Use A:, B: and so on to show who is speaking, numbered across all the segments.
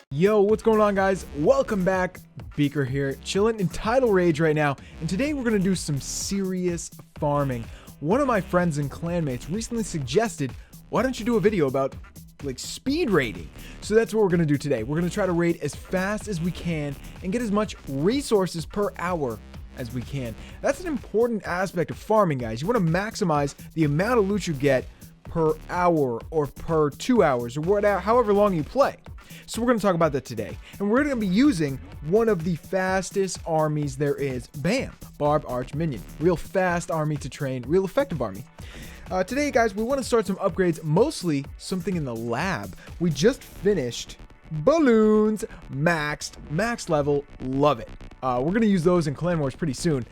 A: Yo, what's going on, guys? Welcome back. Beaker here, chilling in Tidal Rage right now, and today we're gonna do some serious farming. One of my friends and clanmates recently suggested, why don't you do a video about like speed raiding? So that's what we're gonna do today. We're gonna try to raid as fast as we can and get as much resources per hour as we can. That's an important aspect of farming, guys. You want to maximize the amount of loot you get per hour or per 2 hours or whatever, however long you play. So we're going to talk about that today, and we're going to be using one of the fastest armies there is. Bam, Barb Arch Minion. Real fast army to train, real effective army. Today, guys, we want to start some upgrades, mostly something in the lab. We just finished balloons, max level, love it. We're going to use those in Clan Wars pretty soon.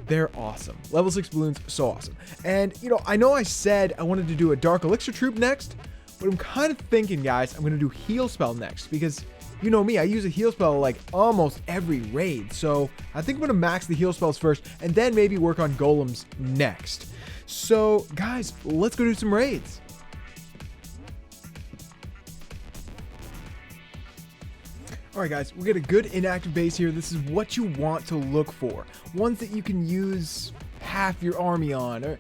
A: They're awesome. Level 6 balloons, so awesome. And, I know I said I wanted to do a Dark Elixir troop next, but I'm kind of thinking, guys, I'm going to do heal spell next, because you know me, I use a heal spell like almost every raid. So I think I'm going to max the heal spells first and then maybe work on golems next. So guys, let's go do some raids. Alright guys, we get a good inactive base here. This is what you want to look for. Ones that you can use half your army on, or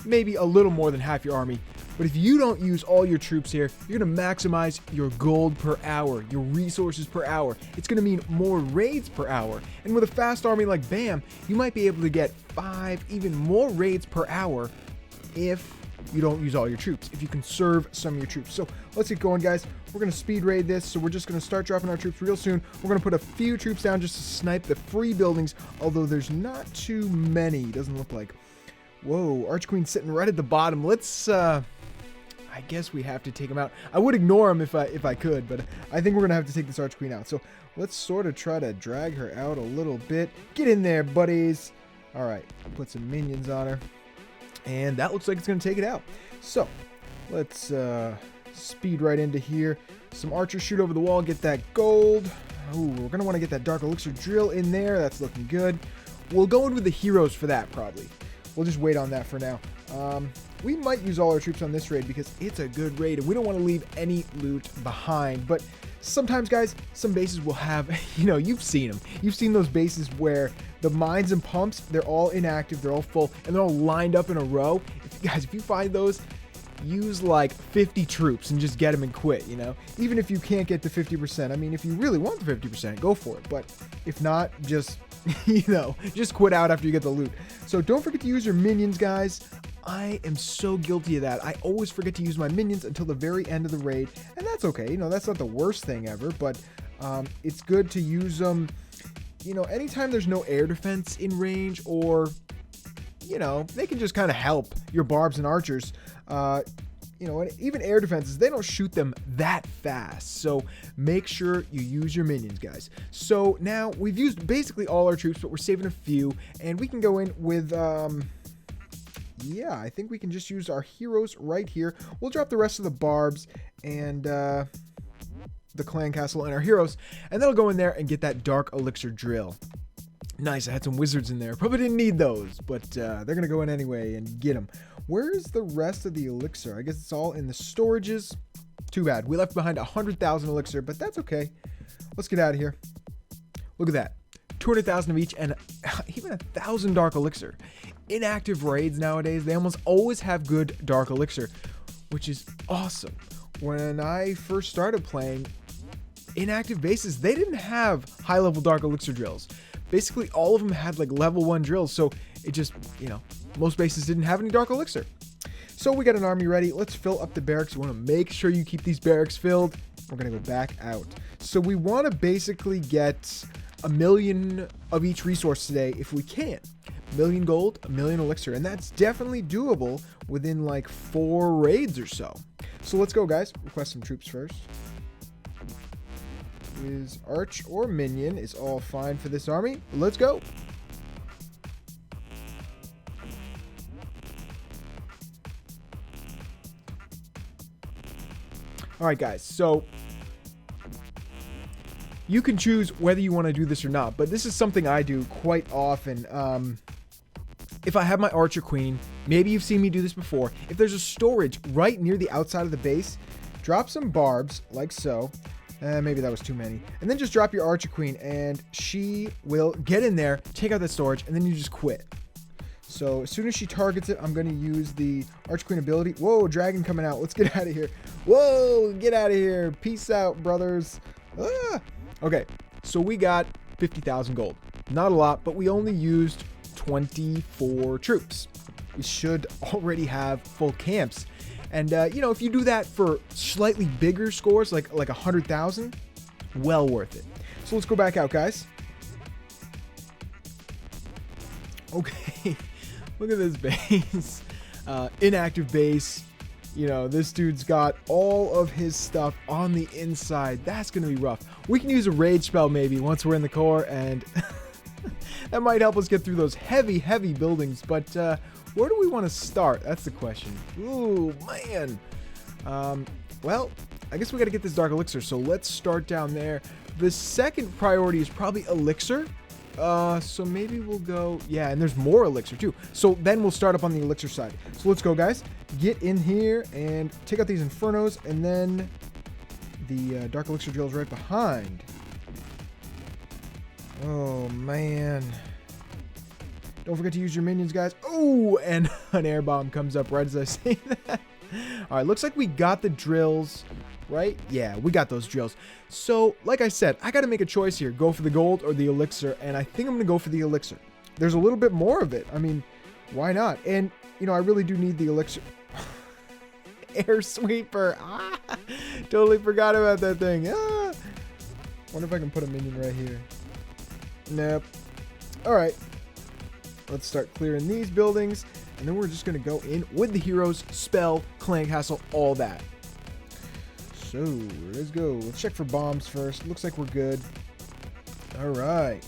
A: maybe a little more than half your army. But if you don't use all your troops here, you're going to maximize your gold per hour, your resources per hour. It's going to mean more raids per hour. And with a fast army like Bam, you might be able to get 5, even more raids per hour if you don't use all your troops, if you conserve some of your troops. So let's get going, guys. We're going to speed raid this, so we're just going to start dropping our troops real soon. We're going to put a few troops down just to snipe the free buildings, although there's not too many, doesn't look like. Whoa, Archqueen's sitting right at the bottom. Let's, I guess we have to take him out. I would ignore him if I could, but I think we're going to have to take this Archqueen out. So let's sort of try to drag her out a little bit. Get in there, buddies. All right, put some minions on her. And that looks like it's going to take it out. So let's speed right into here. Some archers shoot over the wall, get that gold. Ooh, we're going to want to get that Dark Elixir drill in there. That's looking good. We'll go in with the heroes for that, probably. We'll just wait on that for now. We might use all our troops on this raid because it's a good raid and we don't want to leave any loot behind. But sometimes, guys, some bases will have, you've seen them. You've seen those bases where the mines and pumps, they're all inactive, they're all full, and they're all lined up in a row. If you find those, use like 50 troops and just get them and quit, Even if you can't get to 50%. I mean, if you really want the 50%, go for it. But if not, just, just quit out after you get the loot. So don't forget to use your minions, guys. I am so guilty of that. I always forget to use my minions until the very end of the raid, and that's okay. That's not the worst thing ever, but it's good to use them, anytime there's no air defense in range, or, they can just kind of help your barbs and archers. And even air defenses, they don't shoot them that fast. So make sure you use your minions, guys. So now we've used basically all our troops, but we're saving a few, and we can go in with, yeah, I think we can just use our heroes right here. We'll drop the rest of the barbs and the clan castle and our heroes, and they'll go in there and get that Dark Elixir drill. Nice, I had some wizards in there. Probably didn't need those, but they're going to go in anyway and get them. Where's the rest of the elixir? I guess it's all in the storages. Too bad. We left behind 100,000 elixir, but that's okay. Let's get out of here. Look at that. 200,000 of each and even 1,000 Dark Elixir. Inactive raids nowadays, they almost always have good Dark Elixir, which is awesome. When I first started playing inactive bases, they didn't have high-level Dark Elixir drills. Basically, all of them had like level 1 drills, so it just, most bases didn't have any Dark Elixir. So we got an army ready. Let's fill up the barracks. You want to make sure you keep these barracks filled. We're going to go back out. So we want to basically get 1 million of each resource today if we can. 1 million gold, 1 million elixir, and that's definitely doable within like 4 raids or so. So let's go, guys. Request some troops first. Is arch or minion is all fine for this army. Let's go. All right, guys. So you can choose whether you want to do this or not, but this is something I do quite often. If I have my archer queen, maybe you've seen me do this before. If there's a storage right near the outside of the base, drop some barbs, like so. Maybe that was too many. And then just drop your Archer Queen, and she will get in there, take out that storage, and then you just quit. So as soon as she targets it, I'm going to use the Archer Queen ability. Whoa, dragon coming out. Let's get out of here. Whoa, get out of here. Peace out, brothers. Ah. Okay, so we got 50,000 gold. Not a lot, but we only used 24 troops. We should already have full camps. And, you know, if you do that for slightly bigger scores, like 100,000, well worth it. So let's go back out, guys. Okay. Look at this base. Inactive base. You know, this dude's got all of his stuff on the inside. That's going to be rough. We can use a rage spell maybe once we're in the core, and that might help us get through those heavy buildings. But where do we want to start? That's the question. Ooh, man. Well, I guess we got to get this Dark Elixir, so let's start down there. The second priority is probably Elixir. So maybe we'll go, yeah, and there's more Elixir too. So then we'll start up on the Elixir side. So let's go, guys. Get in here and take out these Infernos, and then the Dark Elixir drill is right behind. Oh, man. Don't forget to use your minions, guys. Oh, and an air bomb comes up right as I say that. All right, looks like we got the drills, right? Yeah, we got those drills. So, like I said, I got to make a choice here. Go for the gold or the Elixir, and I think I'm going to go for the Elixir. There's a little bit more of it. I mean, why not? And, you know, I really do need the Elixir. Air sweeper. Ah, totally forgot about that thing. Ah. Wonder if I can put a minion right here. Nope. All right. Let's start clearing these buildings, and then we're just going to go in with the heroes, spell, clan castle, all that. So, let's go. Let's check for bombs first. Looks like we're good. All right.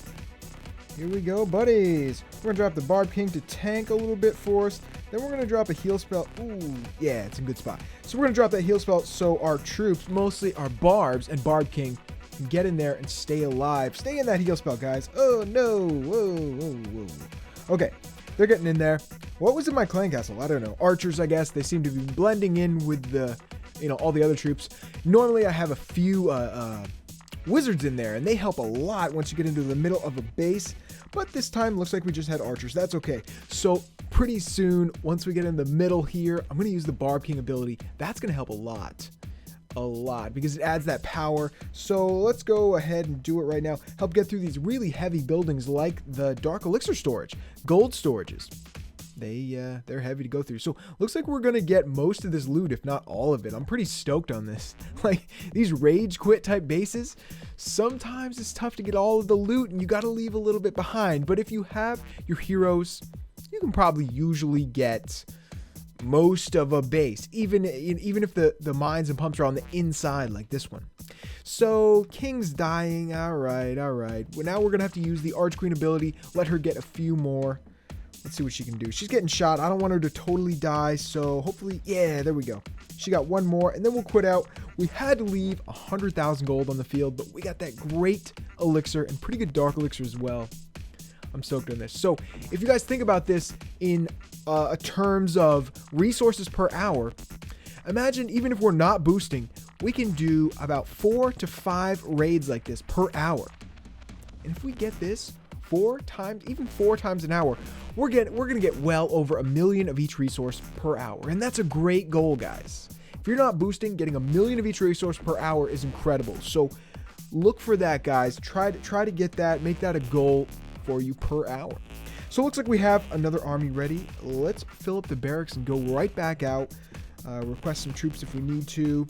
A: Here we go, buddies. We're going to drop the Barb King to tank a little bit for us. Then we're going to drop a heal spell. Ooh, yeah, it's a good spot. So we're going to drop that heal spell so our troops, mostly our Barbs and Barb King, can get in there and stay alive. Stay in that heal spell, guys. Oh, no. Whoa, whoa, whoa. Okay, they're getting in there. What was in my clan castle? I don't know. Archers, I guess. They seem to be blending in with the, you know, all the other troops. Normally, I have a few wizards in there, and they help a lot once you get into the middle of a base. But this time, looks like we just had archers. That's okay. So pretty soon, once we get in the middle here, I'm going to use the Barb King ability. That's going to help a lot. Because it adds that power. So let's go ahead and do it right now. Help get through these really heavy buildings like the Dark Elixir storage, gold storages. They're heavy to go through. So looks like we're gonna get most of this loot, if not all of it. I'm pretty stoked on this. Like these rage quit type bases, sometimes it's tough to get all of the loot and you gotta leave a little bit behind. But if you have your heroes, you can probably usually get most of a base, even if the mines and pumps are on the inside like this one. So King's dying. All right. Well, now we're gonna have to use the Arch Queen ability. Let her get a few more. Let's see what she can do. She's getting shot. I don't want her to totally die, so hopefully, yeah, there we go. She got one more, and then we'll quit out. We had to leave 100,000 gold on the field, but we got that great elixir and pretty good dark elixir as well. I'm stoked on this. So if you guys think about this in terms of resources per hour, imagine even if we're not boosting, we can do about 4 to 5 raids like this per hour. And if we get this 4 times an hour, we're gonna get well over 1 million of each resource per hour. And that's a great goal, guys. If you're not boosting, getting 1 million of each resource per hour is incredible. So look for that, guys. Try to get that, make that a goal for you per hour. So it looks like we have another army ready. Let's fill up the barracks and go right back out. Request some troops if we need to.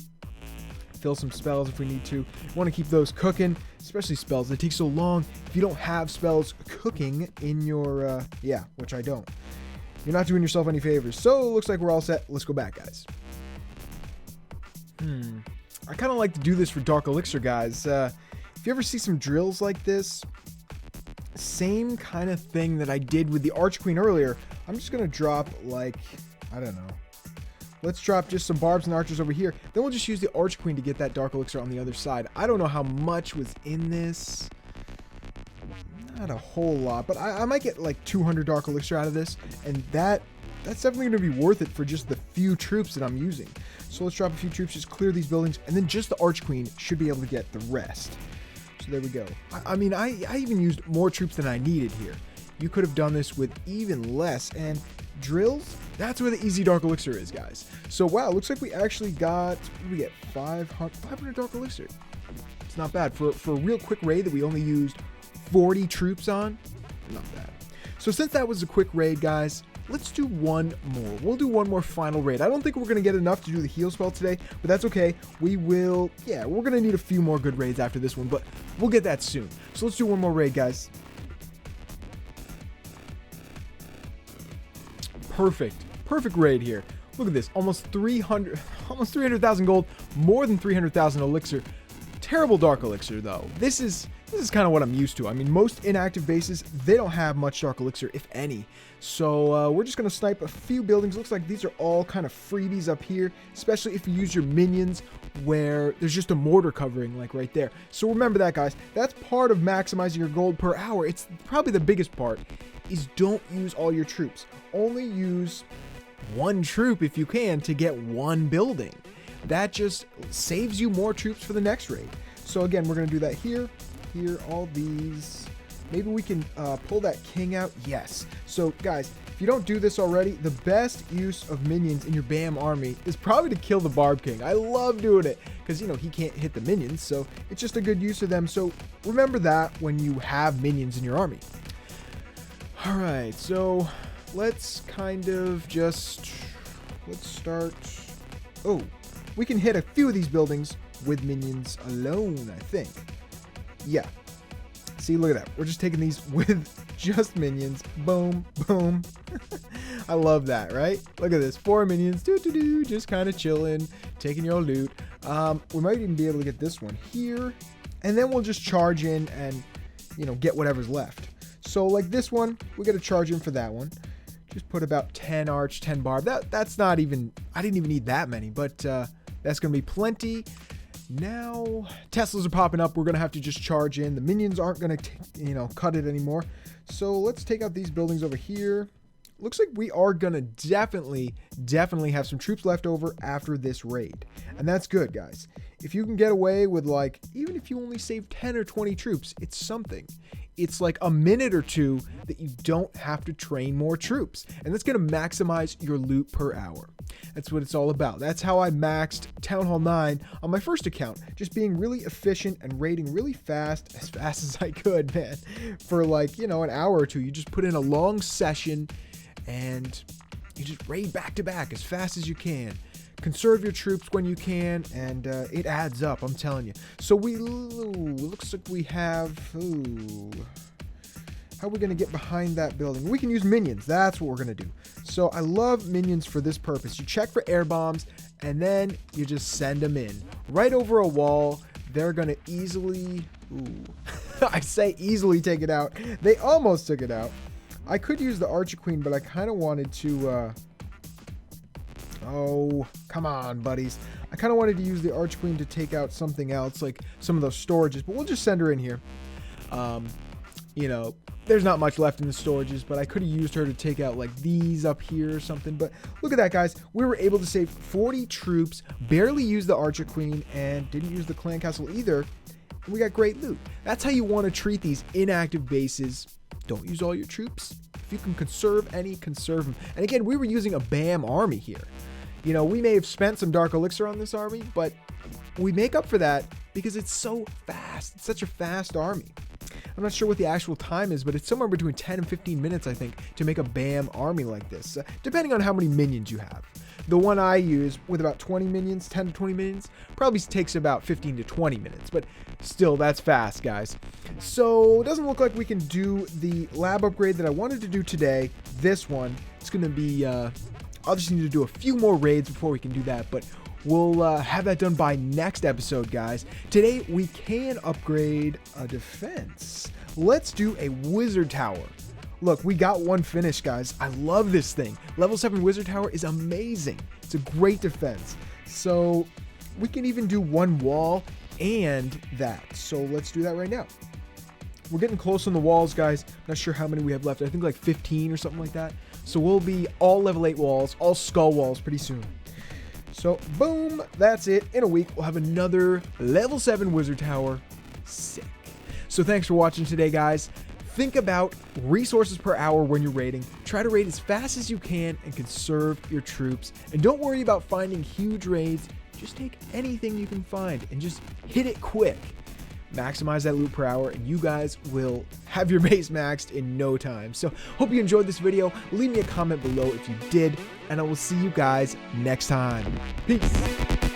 A: Fill some spells if we need to. We want to keep those cooking, especially spells. They take so long if you don't have spells cooking in your, which I don't. You're not doing yourself any favors. So it looks like we're all set. Let's go back, guys. I kind of like to do this for Dark Elixir, guys. If you ever see some drills like this, same kind of thing that I did with the Arch Queen earlier. I'm just going to drop, like, I don't know. Let's drop just some barbs and archers over here. Then we'll just use the Arch Queen to get that Dark Elixir on the other side. I don't know how much was in this. Not a whole lot, but I might get like 200 Dark Elixir out of this. And that that's definitely going to be worth it for just the few troops that I'm using. So let's drop a few troops, just clear these buildings, and then just the Arch Queen should be able to get the rest. So there we go. I mean, I even used more troops than I needed here. You could have done this with even less, and drills, that's where the easy Dark Elixir is, guys. So wow, looks like we actually got, what did we get, 500 Dark Elixir. It's not bad for a real quick raid that we only used 40 troops on. Not bad. So since that was a quick raid, guys, let's do one more. We'll do one more final raid. I don't think we're going to get enough to do the heal spell today, but that's okay. We will, yeah, we're going to need a few more good raids after this one, but we'll get that soon. So let's do one more raid, guys. Perfect raid here. Look at this, almost 300,000 gold, more than 300,000 elixir. Terrible Dark Elixir though. This is kind of what I'm used to. I mean, most inactive bases, they don't have much Dark Elixir, if any. So we're just going to snipe a few buildings. Looks like these are all kind of freebies up here, especially if you use your minions where there's just a mortar covering, like right there. So remember that, guys. That's part of maximizing your gold per hour. It's probably the biggest part, is don't use all your troops. Only use one troop if you can to get one building. That just saves you more troops for the next raid. So again, we're going to do that here, all these. Maybe we can pull that king out. Yes. So guys, if you don't do this already, the best use of minions in your BAM army is probably to kill the Barb King. I love doing it because, you know, he can't hit the minions, so it's just a good use of them. So remember that when you have minions in your army. All right, so let's kind of just, let's start. Oh, we can hit a few of these buildings with minions alone, I think. Yeah. See, look at that. We're just taking these with just minions. Boom, boom. I love that, right? Look at this. 4 minions. Just kind of chilling, taking your loot. We might even be able to get this one here. And then we'll just charge in and, you know, get whatever's left. So like this one, we got to charge in for that one. Just put about 10 arch, 10 barb. That's not even, I didn't even need that many, but that's going to be plenty. Now, Teslas are popping up. We're going to have to just charge in. The minions aren't going to, you know, cut it anymore. So let's take out these buildings over here. Looks like we are going to definitely have some troops left over after this raid. And that's good, guys. If you can get away with, like, even if you only save 10 or 20 troops, it's something. It's like a minute or two that you don't have to train more troops. And that's going to maximize your loot per hour. That's what it's all about. That's how I maxed Town Hall 9 on my first account. Just being really efficient and raiding really fast, as fast as I could, man. For like, you know, an hour or two. You just put in a long session and you just raid back to back as fast as you can. Conserve your troops when you can, and it adds up, I'm telling you. So looks like we have, how are we going to get behind that building? We can use minions. That's what we're going to do. So I love minions for this purpose. You check for air bombs, and then you just send them in. Right over a wall. They're going to easily, I say easily take it out. They almost took it out. I could use the Archer Queen, but I kind of wanted to, oh, come on, buddies. I kind of wanted to use the Arch Queen to take out something else, like some of those storages, but we'll just send her in here. You know, there's not much left in the storages, but I could have used her to take out like these up here or something. But look at that, guys. We were able to save 40 troops, barely used the Archer Queen, and didn't use the Clan Castle either. And we got great loot. That's how you want to treat these inactive bases. Don't use all your troops. If you can conserve any, conserve them. And again, we were using a BAM army here. You know, we may have spent some Dark Elixir on this army, but we make up for that because it's so fast. It's such a fast army. I'm not sure what the actual time is, but it's somewhere between 10 and 15 minutes, I think, to make a BAM army like this, depending on how many minions you have. The one I use with about 20 minions, 10 to 20 minions, probably takes about 15 to 20 minutes, but still, that's fast, guys. So it doesn't look like we can do the lab upgrade that I wanted to do today. This one, it's going to be, I'll just need to do a few more raids before we can do that, but we'll have that done by next episode, guys. Today, we can upgrade a defense. Let's do a wizard tower. Look, we got one finished, guys. I love this thing. Level 7 wizard tower is amazing. It's a great defense. So we can even do one wall and that. So let's do that right now. We're getting close on the walls, guys. Not sure how many we have left. I think like 15 or something like that. So we'll be all level 8 walls, all skull walls pretty soon. So boom, that's it. In a week, we'll have another level 7 wizard tower. Sick. So thanks for watching today, guys. Think about resources per hour when you're raiding. Try to raid as fast as you can and conserve your troops. And don't worry about finding huge raids. Just take anything you can find and just hit it quick. Maximize that loot per hour and you guys will have your base maxed in no time. So hope you enjoyed this video. Leave me a comment below if you did, and I will see you guys next time. Peace.